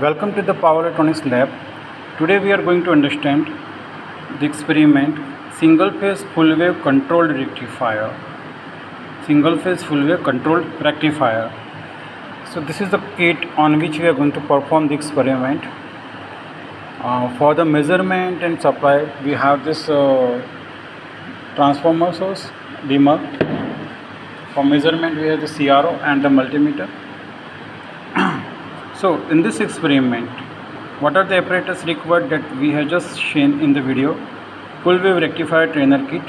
Welcome to the Power Electronics Lab. Today we are going to understand the experiment single phase full wave controlled rectifier. Single phase full wave controlled rectifier. So this is the kit on which we are going to perform the experiment. For the measurement and supply we have this transformer source, dimmer. For measurement we have the CRO and the multimeter. So in this experiment, what are the apparatus required that we have just shown in the video? Full wave rectifier trainer kit,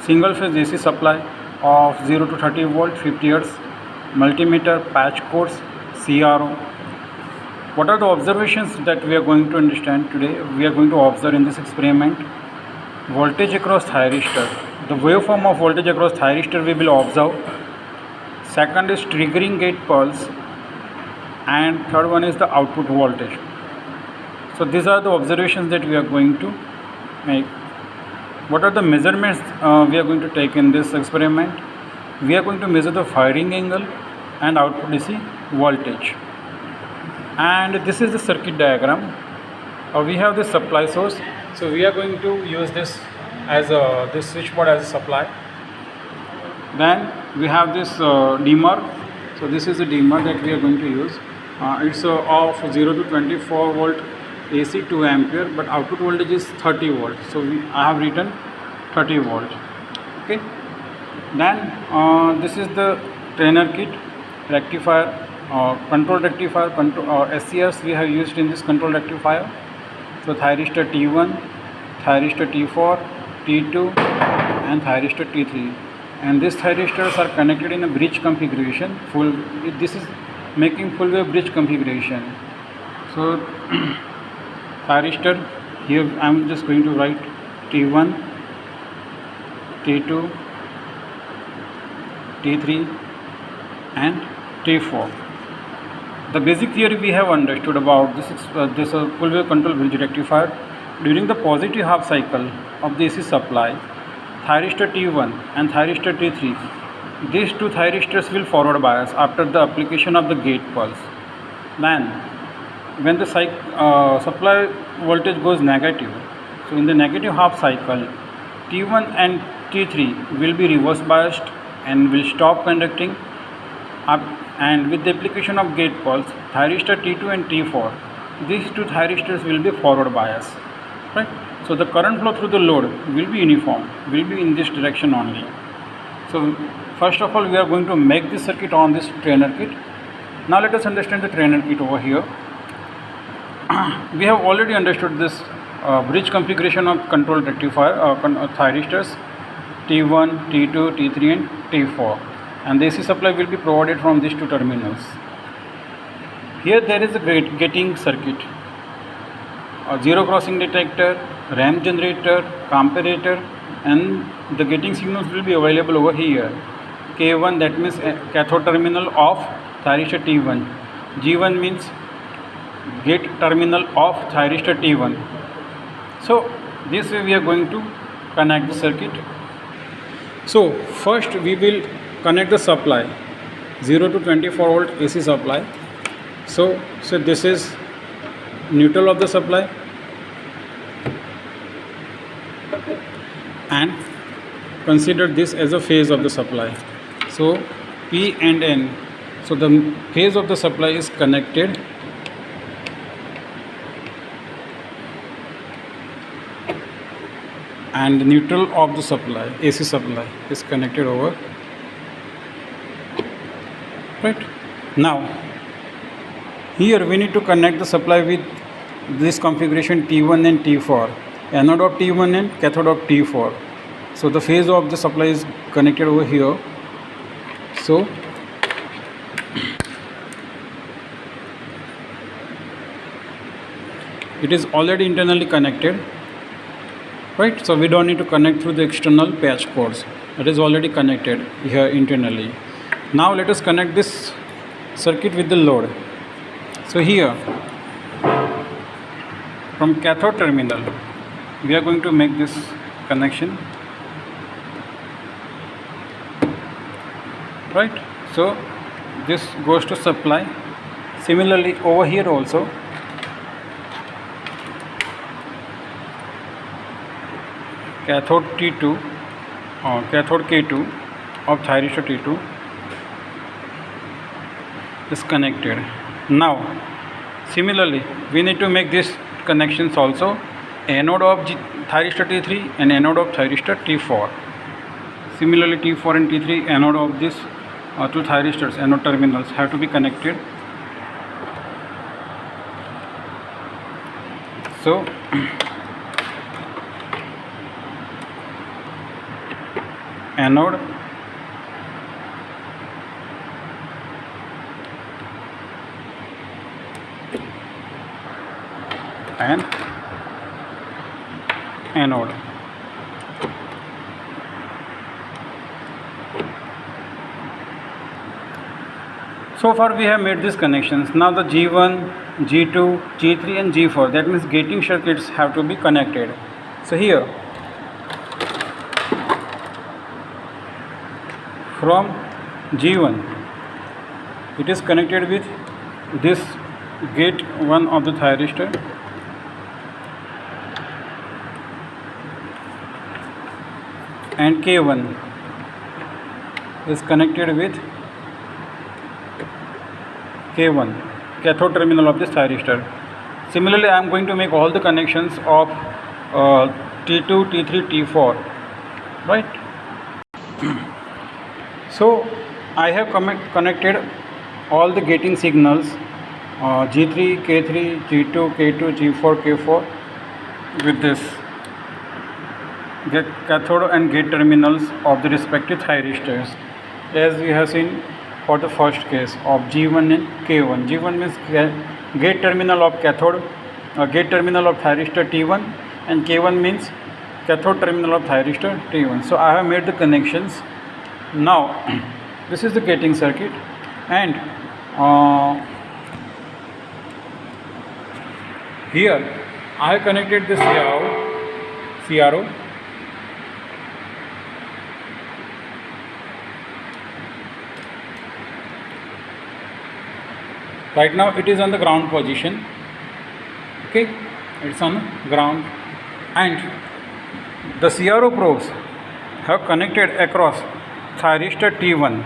single phase AC supply of 0 to 30 volt 50 Hz, multimeter, patch cords, CRO. What are the observations that we are going to understand today? We are going to observe in this experiment voltage across thyristor. The waveform of voltage across thyristor we will observe. Second is triggering gate pulse. And third one is the output voltage. So these are the observations that we are going to make. What are the measurements we are going to take in this experiment? We are going to measure the firing angle and output DC voltage. And this is the circuit diagram. We have the supply source. So we are going to use this as this switchboard as a supply. Then we have this dimmer. So this is the dimmer that we are going to use. It's of 0 to 24 volt AC 2 ampere, but output voltage is 30 volt. So I have written 30 volt. Okay. Then this is the trainer kit, rectifier, control rectifier, SCRs we have used in this control rectifier. So thyristor T1, thyristor T4, T2 and thyristor T3. And these thyristors are connected in a bridge configuration. This is making full wave bridge configuration. So thyristor, here I am just going to write T1, T2, T3 and T4. The basic theory we have understood about this full wave control bridge rectifier. During the positive half cycle of the AC supply, thyristor T1 and thyristor T3, these two thyristors will forward bias after the application of the gate pulse. Then when the supply voltage goes negative, so in the negative half cycle, T1 and T3 will be reverse biased and will stop conducting up, and with the application of gate pulse, thyristor T2 and T4, these two thyristors will be forward bias, right? So the current flow through the load will be uniform, will be in this direction only. So first of all, we are going to make this circuit on this trainer kit. Now let us understand the trainer kit over here. We have already understood this bridge configuration of control rectifier thyristors T1, T2, T3 and T4, and the AC supply will be provided from these two terminals. Here there is a gating circuit, a zero crossing detector, ramp generator, comparator, and the gating signals will be available over here. K1, that means cathode terminal of thyristor T1. G1 means gate terminal of thyristor T1. So this way we are going to connect the circuit. So first we will connect the supply 0 to 24 volt AC supply. So this is neutral of the supply, and consider this as a phase of the supply. So P and N, so the phase of the supply is connected, and the neutral of the supply, AC supply, is connected over. Right. Now here we need to connect the supply with this configuration T1 and T4, anode of T1 and cathode of T4. So the phase of the supply is connected over here. So it is already internally connected, right? So we don't need to connect through the external patch cords. It is already connected here internally. Now let us connect this circuit with the load. So here from cathode terminal we are going to make this connection, right? So this goes to supply, Similarly over here also, cathode T2 or cathode K2 of thyristor T2 is connected. Now similarly we need to make these connections also, anode of thyristor T3 and anode of thyristor T4. Similarly T4 and T3 anode of this two thyristors, anode terminals, have to be connected. So anode and anode. So far we have made these connections. Now the G1, G2, G3 and G4, that means gating circuits have to be connected. So here from G1 it is connected with this gate 1 of the thyristor, and K1 is connected with K1, cathode terminal of this thyristor. Similarly I am going to make all the connections of T2, T3, T4, right? So I have connected all the gating signals G3, K3, G2, K2, G4, K4 with this cathode and gate terminals of the respective thyristors, as we have seen for the first case of G1 and K1. G1 means gate terminal of cathode, gate terminal of thyristor T1, and K1 means cathode terminal of thyristor T1. So I have made the connections. Now this is the gating circuit, and here I have connected this CRO. Right now it is on the ground position. Okay, it's on the ground, and the CRO probes have connected across thyristor T1.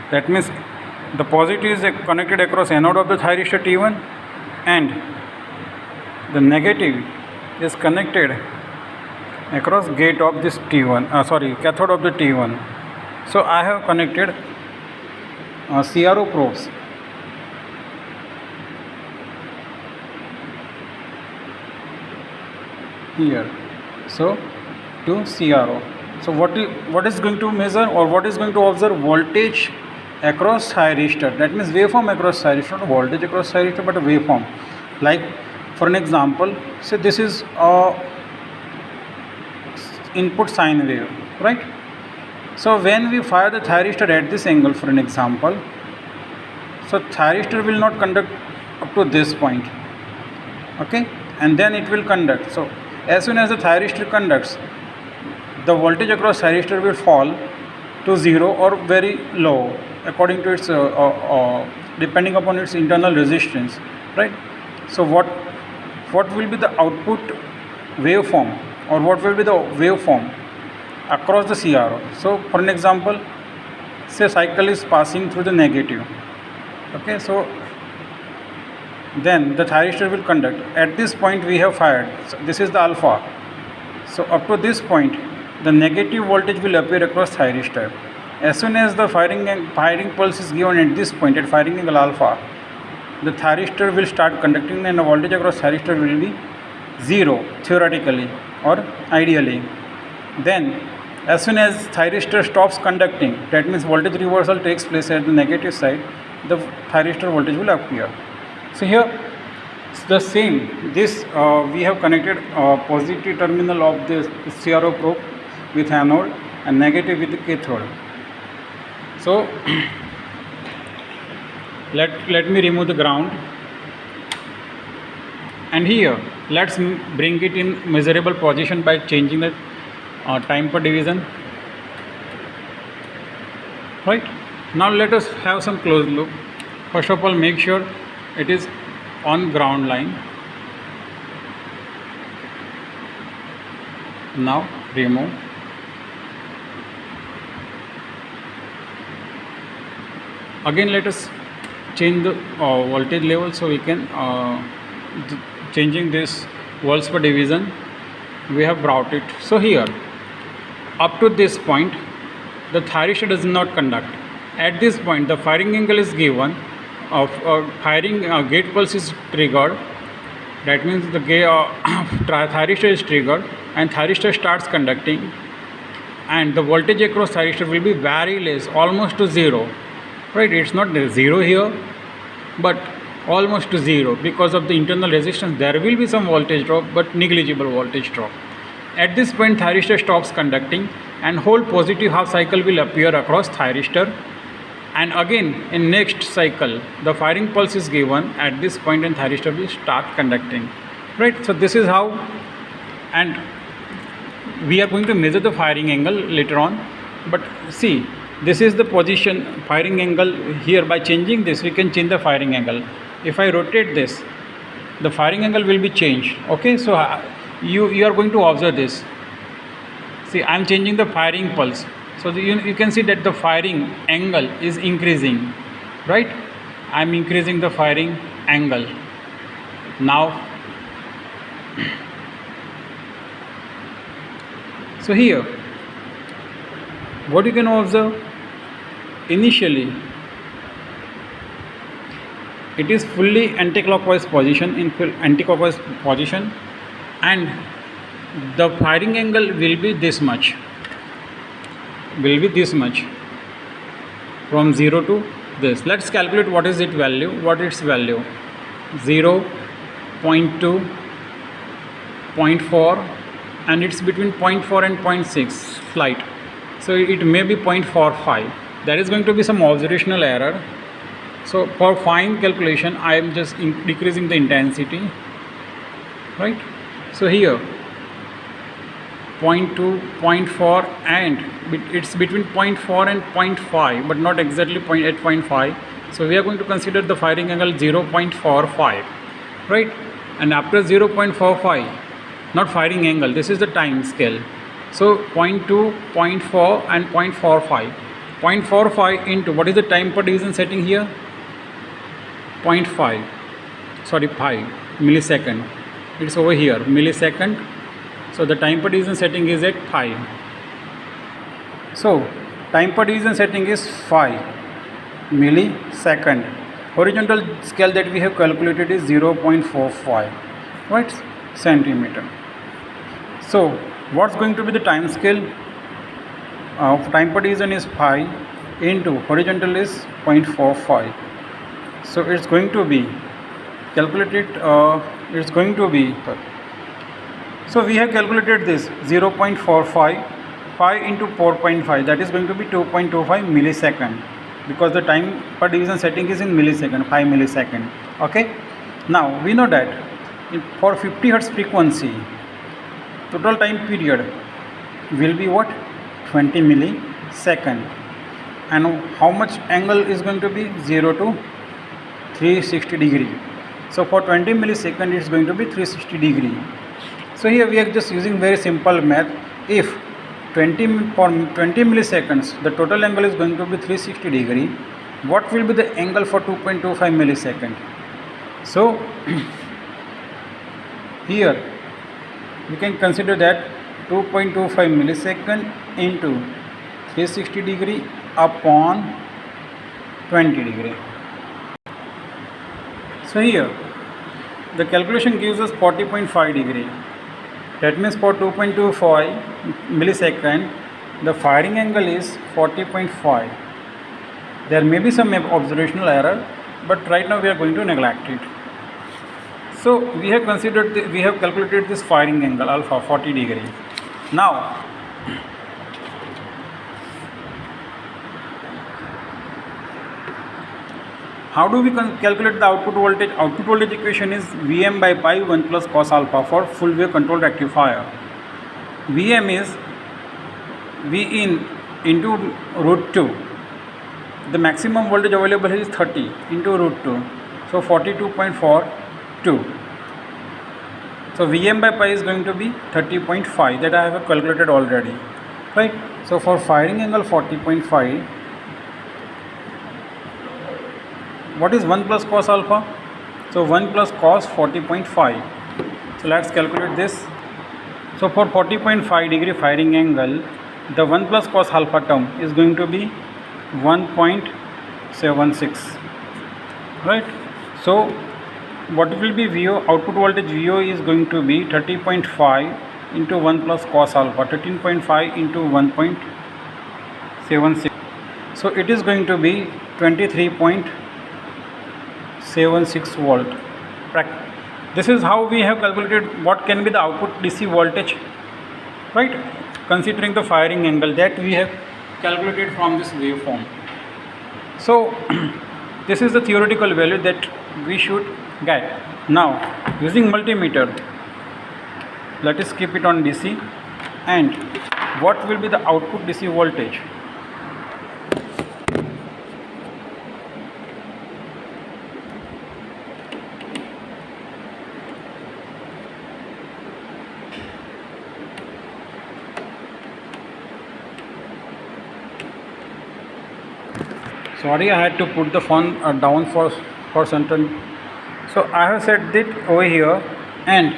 That means the positive is connected across anode of the thyristor T1, and the negative is connected across gate of this T1, cathode of the T1. So I have connected CRO probes here, so to CRO. So what is going to measure, or what is going to observe? Voltage across thyristor. That means waveform across thyristor, not voltage across thyristor, but a waveform. Like for an example, say this is a input sine wave, right? So when we fire the thyristor at this angle, for an example, so thyristor will not conduct up to this point, okay, and then it will conduct. So as soon as the thyristor conducts, the voltage across thyristor will fall to 0 or very low according to its depending upon its internal resistance, right? So what will be the output waveform, or what will be the waveform across the CRO? So for an example, say cycle is passing through the negative, okay, so then the thyristor will conduct. At this point we have fired, so this is the alpha. So up to this point the negative voltage will appear across thyristor. As soon as the firing pulse is given at this point, at firing angle alpha, the thyristor will start conducting, and the voltage across thyristor will be 0 theoretically or ideally. Then as soon as thyristor stops conducting, that means voltage reversal takes place at the negative side, the thyristor voltage will appear. So here it's the same. This we have connected positive terminal of the CRO probe with anode and negative with the cathode. So let me remove the ground, and here let's bring it in measurable position by changing the time per division. Right, now let us have some close look. First of all, make sure it is on ground line. Now remove. Again let us change the voltage level, so we can changing this volts per division. We have brought it. So here up to this point the thyristor does not conduct. At this point the firing angle is given of firing gate pulse is triggered. That means the thyristor is triggered and thyristor starts conducting, and the voltage across thyristor will be very less, almost to zero. Right, it's not zero here, but almost to zero. Because of the internal resistance there will be some voltage drop, but negligible voltage drop. At this point thyristor stops conducting and whole positive half cycle will appear across thyristor, and again in next cycle the firing pulse is given at this point and thyristor will start conducting. Right, so this is how, and we are going to measure the firing angle later on. But see, this is the position firing angle here. By changing this we can change the firing angle. If I rotate this, the firing angle will be changed. Okay, so you are going to observe this. See, I am changing the firing pulse, so you can see that the firing angle is increasing. Right, I am increasing the firing angle now. So here what you can observe, initially it is fully anti-clockwise position, and the firing angle will be this much, from 0 to this. Let's calculate what is its value. 0, 0.2, 0.4, and it's between 0.4 and 0.6 flight, so it may be 0.45. There is going to be some observational error, so for fine calculation I am just decreasing the intensity. Right, so here 0.2, 0.4, and it's between 0.4 and 0.5, but not exactly 0.5. So we are going to consider the firing angle 0.45. Right, and after 0.45, not firing angle, this is the time scale. So 0.2, 0.4 and 0.45. 0.45 into what is the time per division setting here? 5 millisecond. It's over here, millisecond. So the time per division setting is at 5. So time per division setting is 5 millisecond. Horizontal scale that we have calculated is 0.45, right, centimeter. So what's going to be the time scale of time per division is 5 into horizontal is 0.45. So it's going to be calculated, so we have calculated this 0.45, 5 into 4.5, that is going to be 2.25 millisecond, because the time per division setting is in millisecond, 5 millisecond. Okay, now we know that for 50 Hz frequency total time period will be what? 20 millisecond. And how much angle is going to be? 0 to 360 degree. So for 20 millisecond it's going to be 360 degree. So here we are just using very simple math. If for 20 milliseconds the total angle is going to be 360 degree, what will be the angle for 2.25 millisecond? So here we can consider that 2.25 millisecond into 360 degree upon 20 degree. So here the calculation gives us 40.5 degree. That means for 2.25 millisecond the firing angle is 40.5. There may be some observational error, but right now we are going to neglect it. So we have calculated this firing angle alpha 40 degree. Now how do we calculate the output voltage? Output voltage equation is Vm by pi 1 plus cos alpha for full wave control rectifier. Vm is V in into root 2. The maximum voltage available is 30 into root 2. So 42.42. So Vm by pi is going to be 30.5, that I have calculated already, right? So for firing angle 40.5, what is 1 plus cos alpha? So 1 plus cos 40.5. So let's calculate this. So for 40.5 degree firing angle, the 1 plus cos alpha term is going to be 1.76, right? So what will be VO? Output voltage VO is going to be 30.5 into 1 plus cos alpha, 13.5 into 1.76. So it is going to be 23.76 volt. This is how we have calculated what can be the output DC voltage, right? Considering the firing angle that we have calculated from this waveform. So this is the theoretical value that we should get. Now using multimeter, let us keep it on DC, and what will be the output DC voltage? Sorry, I had to put the phone down for certain. So I have set it over here, and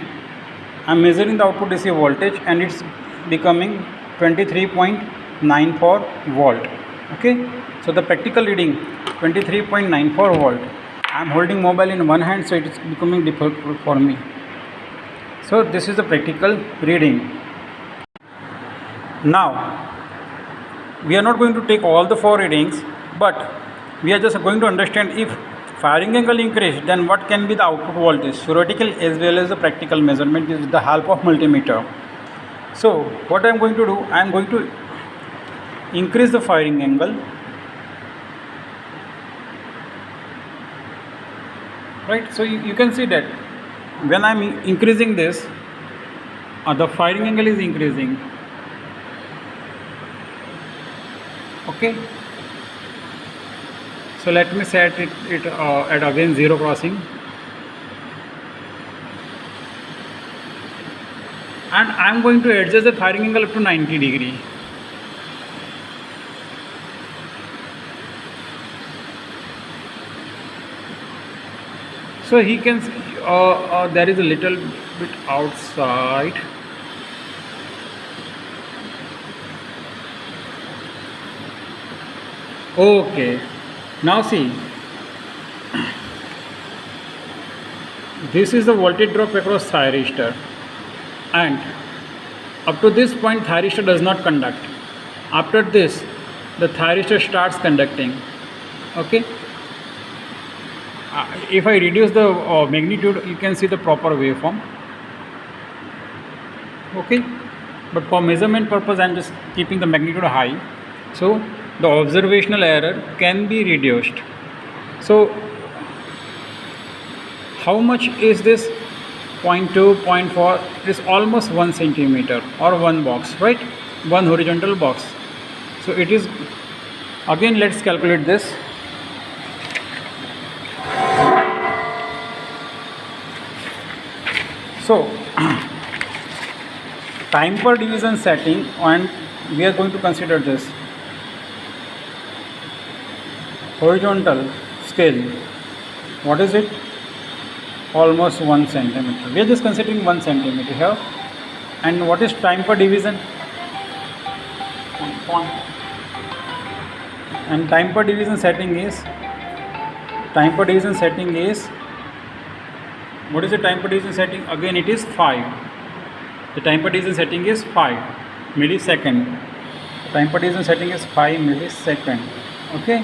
I'm measuring the output DC voltage, and it's becoming 23.94 volt. Okay, so the practical reading 23.94 volt. I'm holding mobile in one hand, so it is becoming difficult for me. So this is the practical reading. Now we are not going to take all the 4 readings, but we are just going to understand if firing angle increased, then what can be the output voltage. Theoretical as well as the practical measurement is the help of multimeter. So what I am going to do, I am going to increase the firing angle, right? So you can see that when I am increasing this, the firing angle is increasing. Okay, so let me set it at again 0 crossing, and I am going to adjust the firing angle up to 90 degree. So he can see, there is a little bit outside. Okay, now see, this is the voltage drop across thyristor, and up to this point thyristor does not conduct. After this, the thyristor starts conducting. Okay, if I reduce the magnitude, you can see the proper waveform. Okay, but for measurement purpose I am just keeping the magnitude high, so the observational error can be reduced. So how much is this? 0.2, 0.4, it is almost 1 centimeter or 1 box, right? 1 horizontal box. So it is, again let's calculate this. So time per division setting, and we are going to consider this horizontal scale. What is it? Almost 1 centimeter. We are just considering 1 centimeter here. And what is time per division? And time per division setting is, what is the time per division setting? Again it is 5. The time per division setting is 5 millisecond. Time per division setting is 5 millisecond. Okay,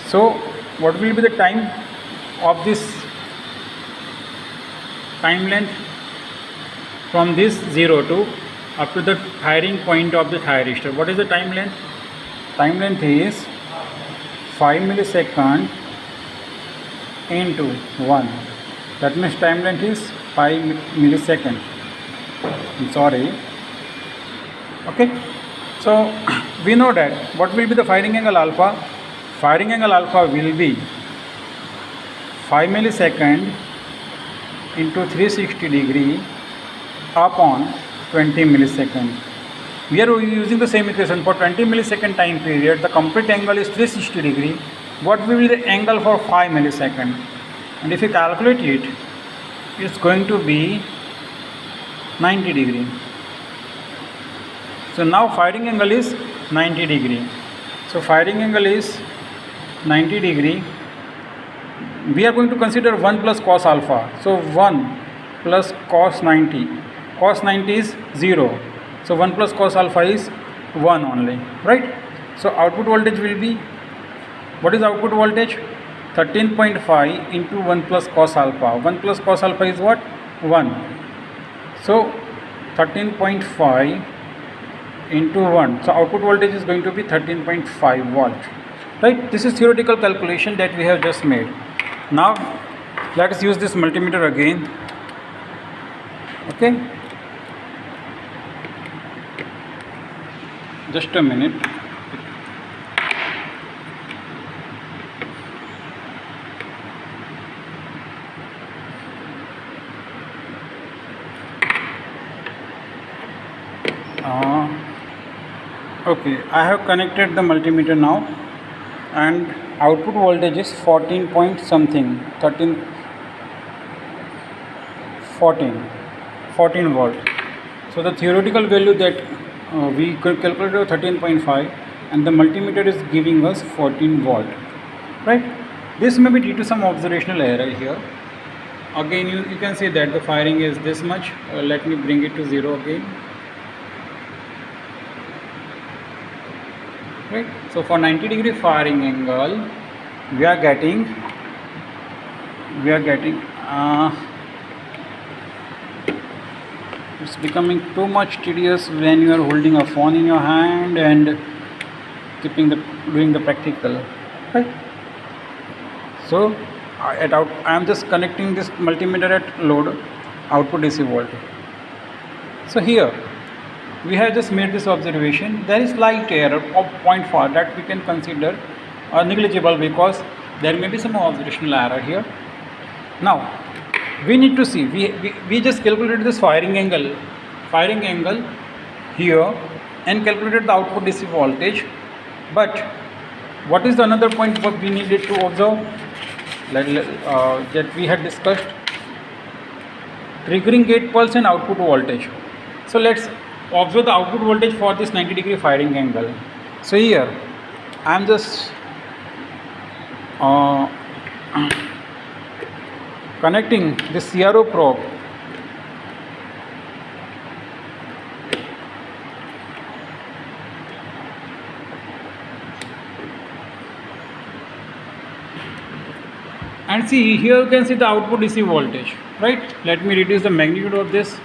so what will be the time of this time length from this 0 to up to the firing point of the thyristor? What is the time length? Time length is 5 millisecond into 1. That means time length is 5 millisecond. I'm sorry. Okay, so we know that what will be the firing angle alpha? Firing angle alpha will be 5 millisecond into 360 degree upon 20 millisecond. We are using the same equation. For 20 millisecond time period, the complete angle is 360 degree. What will be the angle for 5 millisecond? And if you calculate it, it's going to be 90 degree. So now firing angle is 90 degree. So firing angle is 90 degree. We are going to consider 1 plus cos alpha. So 1 plus cos 90. Cos 90 is 0. So 1 plus cos alpha is 1 only, right? So output voltage will be, what is output voltage? 13.5 into 1 plus cos alpha. 1 plus cos alpha is what? 1. So 13.5 into 1. So output voltage is going to be 13.5 volt. Right? This is theoretical calculation that we have just made. Now let us use this multimeter again. Okay. Just a minute. Okay, I have connected the multimeter now, and output voltage is 14 point something, 14 volt. So the theoretical value that we calculated 13.5, and the multimeter is giving us 14 volt, right? This may be due to some observational error here. Again, you can see that the firing is this much. Let me bring it to 0 again. Right. So for 90 degree firing angle, we are getting it's becoming too much tedious when you are holding a phone in your hand and doing the practical, right? So I am just connecting this multimeter at load, output DC voltage. So here we have just made this observation. There is slight error of 0.4 that we can consider negligible, because there may be some observational error here. Now we need to see, we just calculated this firing angle here and calculated the output DC voltage. But what is the another point what we needed to observe that we had discussed? Triggering gate pulse and output voltage. So let's observe the output voltage for this 90 degree firing angle. So here I am just connecting this CRO probe and see, here you can see the output DC voltage, right? Let me reduce the magnitude of this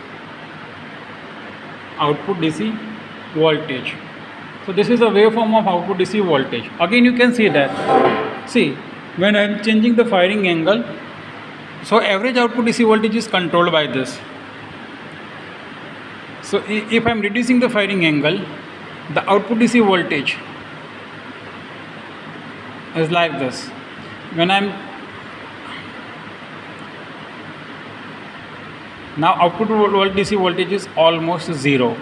output DC voltage. So this is a waveform of output DC voltage. Again you can see that, see, when I am changing the firing angle, so average output DC voltage is controlled by this. So if I am reducing the firing angle, the output DC voltage is like this. When I am now, output DC voltage is almost 0,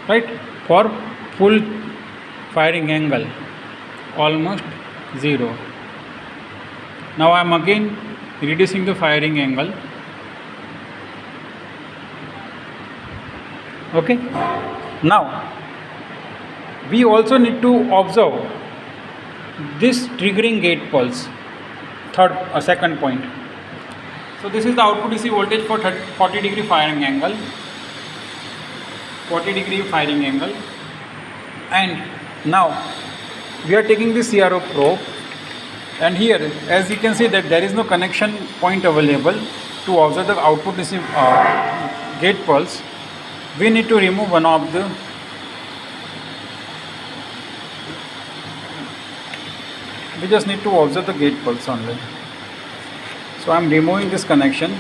right? For full firing angle, almost 0. Now I am again reducing the firing angle. Okay. Now we also need to observe this triggering gate pulse, second point. So this is the output DC voltage for 40 degree firing angle. 40 degree firing angle. And now we are taking the CRO probe, and here as you can see that there is no connection point available to observe the output DC gate pulse. We need to remove one of the we just need to observe the gate pulse only. So I am removing this connection,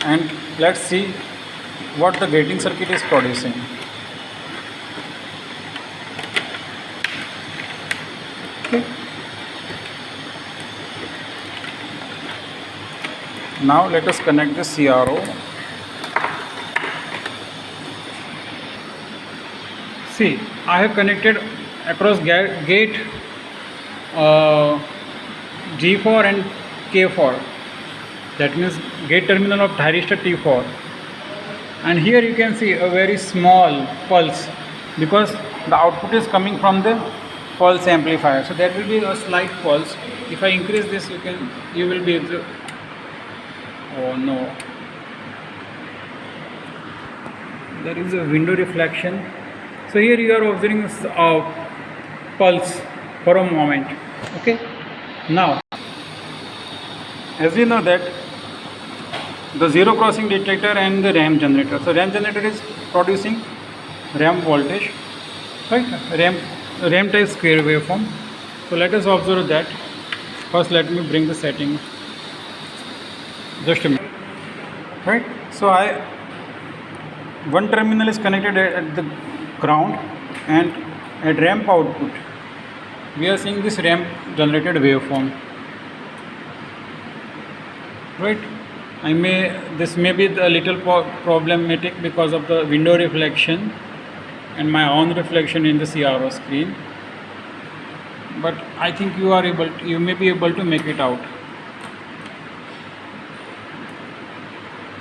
and let's see what the gating circuit is producing. Okay. Now let us connect the CRO. See, I have connected across gate G4 and K4. That means gate terminal of thyristor T4. And here you can see a very small pulse because the output is coming from the pulse amplifier. So there will be a slight pulse. If I increase this, you will be able to. Oh no, there is a window reflection. So here you are observing a pulse for a moment. Okay. Now, as we know that the zero crossing detector and the ramp generator. So ramp generator is producing ramp voltage, right? Ramp type square waveform. So let us observe that. First, let me bring the setting. Just a minute. Right. So one terminal is connected at the ground, and at ramp output we are seeing this ramp generated waveform. Right. This may be a little problematic because of the window reflection and my own reflection in the CRO screen, but I think you may be able to make it out.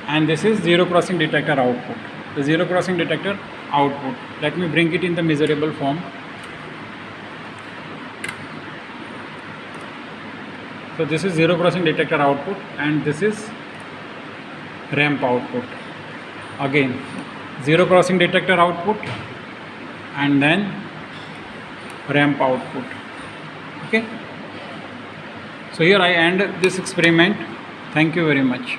And this is zero crossing detector output. The zero crossing detector output. Let me bring it in the measurable form. So this is zero crossing detector output, and this is ramp output. Again, zero crossing detector output and then ramp output. Okay. So here I end this experiment. Thank you very much.